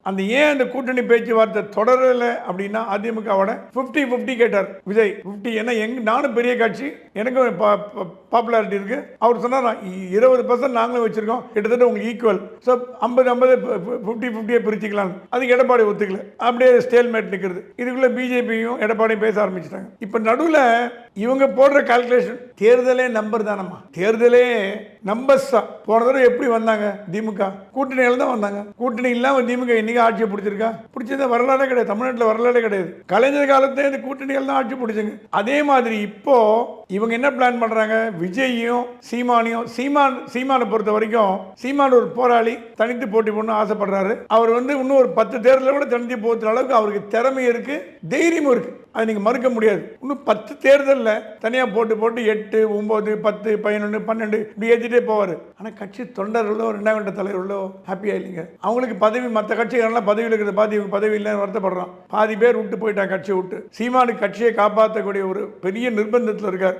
அந்த ஏன் அந்த கூட்டணி பேச்சுவார்த்தை தொடரல அப்படின்னா அதிமுகவோட 50-50 கேட்டார் விஜய். 50 ஏன்னா நானும் பெரிய கட்சி, எனக்கும் பாப்புலாரிட்டி இருக்கு. அவர் சொன்னார் 20% நாங்களும் வச்சிருக்கோம், கிட்டத்தட்ட உங்களுக்கு ஈக்குவல். ஸோ 50-50 50-50 பிரிச்சுக்கலாம். அதுக்கு எடப்பாடி ஒத்துக்கல. அப்படியே ஸ்டேல்மேட் நிற்கிறது. இதுக்குள்ள பிஜேபியும் எடப்பாடியும் பேச ஆரம்பிச்சிட்டாங்க. இப்போ நடுவில் இவங்க போடுற கால்குலேஷன் தேர்தலே நம்பர் தானம்மா. தேர்தலே நம்பர்ஸ் தான். போன தடவை எப்படி வந்தாங்க திமுக? கூட்டணியில் தான் வந்தாங்க. கூட்டணி இல்லாமல் திமுக இன்னைக்கு ஆட்சியை பிடிச்சிருக்கா? பிடிச்சது வரலாறே கிடையாது. தமிழ்நாட்டில் வரலாறே கிடையாது. கலைஞர் காலத்தே இந்த கூட்டணிகள் தான் ஆட்சி பிடிச்சிங்க. அதே மாதிரி இப்போ இவங்க என்ன பிளான் பண்றாங்க? விஜயும் சீமானை பொறுத்த வரைக்கும் சீமான் ஒரு போராளி, தனித்து போட்டி போடணும்னு ஆசைப்படுறாரு. அவர் இன்னும் ஒரு 10 தேர்தலில் கூட தனித்து போகிற அளவுக்கு அவருக்கு திறமை இருக்கு, தைரியமும் இருக்கு. அது நீங்க மறுக்க முடியாது. இன்னும் 10 தேர்தலில் தனியா போட்டு 8, 9, 10, 11, 12 இப்படி ஏற்றிட்டே போவார். ஆனால் கட்சி தொண்டர்களோ 2ஆம் கட்ட தலைவர்களோ ஹாப்பியா இல்லைங்க. அவங்களுக்கு பதவி, மற்ற கட்சிகள்லாம் பதவியில் இருக்கிற பதவி இல்லைன்னு வருத்தப்படுறான். பாதி பேர் விட்டு போயிட்டாங்க கட்சியை விட்டு. சீமானு கட்சியை காப்பாற்றக்கூடிய ஒரு பெரிய நிர்பந்தத்தில் இருக்கார்.